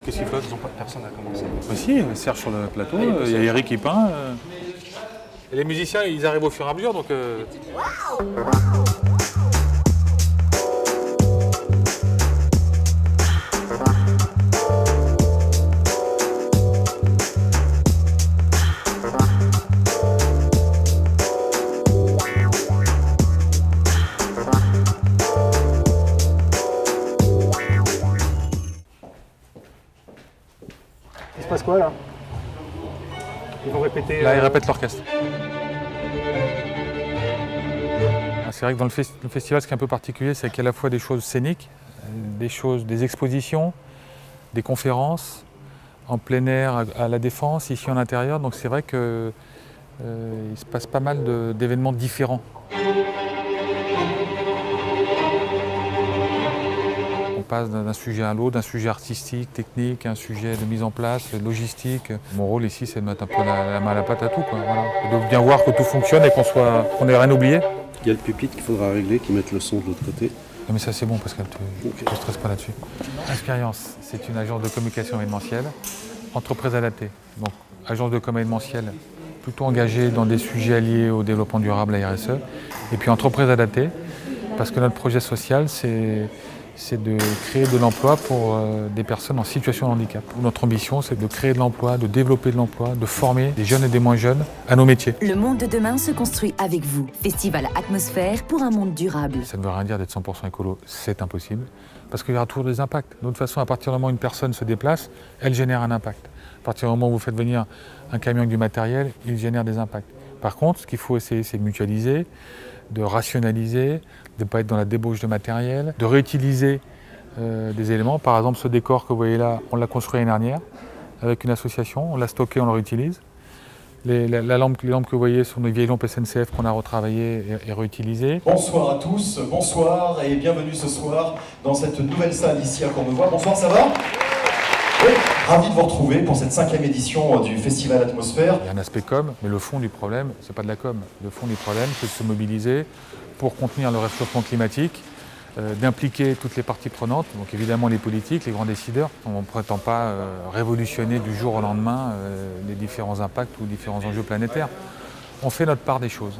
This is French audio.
Qu'est-ce qu'il flotte? Personne n'a commencé. Bah si, Serge sur le plateau, il y a Eric qui peint. Et les musiciens, ils arrivent au fur et à mesure, donc... Il se passe quoi là? Ils vont répéter. Là, ils répètent l'orchestre. C'est vrai que dans le festival, ce qui est un peu particulier, c'est qu'il y a à la fois des choses scéniques, des expositions, des conférences, en plein air, à la Défense, ici en intérieur. Donc c'est vrai qu'il se passe pas mal d'événements différents. On passe d'un sujet à l'autre, d'un sujet artistique, technique, un sujet de mise en place, logistique. Mon rôle ici, c'est de mettre un peu la main à la pâte à tout, quoi. Voilà. De bien voir que tout fonctionne et qu'on n'ait rien oublié. Il y a le pupitre qu'il faudra régler, qui mette le son de l'autre côté. Non mais ça c'est bon Pascal, tu ne stresses pas là-dessus. Expérience, c'est une agence de communication événementielle, entreprise adaptée. Donc agence de com événementielle plutôt engagée dans des sujets liés au développement durable, à la RSE. Et puis entreprise adaptée, parce que notre projet social c'est de créer de l'emploi pour des personnes en situation de handicap. Notre ambition, c'est de créer de l'emploi, de développer de l'emploi, de former des jeunes et des moins jeunes à nos métiers. Le monde de demain se construit avec vous. Festival Atmosphère pour un monde durable. Ça ne veut rien dire d'être 100% écolo, c'est impossible, parce qu'il y aura toujours des impacts. De toute façon, à partir du moment où une personne se déplace, elle génère un impact. À partir du moment où vous faites venir un camion avec du matériel, il génère des impacts. Par contre, ce qu'il faut essayer, c'est de mutualiser, de rationaliser, de ne pas être dans la débauche de matériel, de réutiliser des éléments. Par exemple, ce décor que vous voyez là, on l'a construit l'année dernière avec une association, on l'a stocké, on le réutilise. Les lampes que vous voyez sont des vieilles lampes SNCF qu'on a retravaillées et réutilisées. Bonsoir à tous, bonsoir et bienvenue ce soir dans cette nouvelle salle ici à Courbevoie. Bonsoir, ça va? Oui, ravi de vous retrouver pour cette 5e édition du Festival Atmosphère. Il y a un aspect com, mais le fond du problème, c'est pas de la com. Le fond du problème, c'est de se mobiliser pour contenir le réchauffement climatique, d'impliquer toutes les parties prenantes, donc évidemment les politiques, les grands décideurs. On ne prétend pas révolutionner du jour au lendemain les différents impacts ou différents enjeux planétaires. On fait notre part des choses.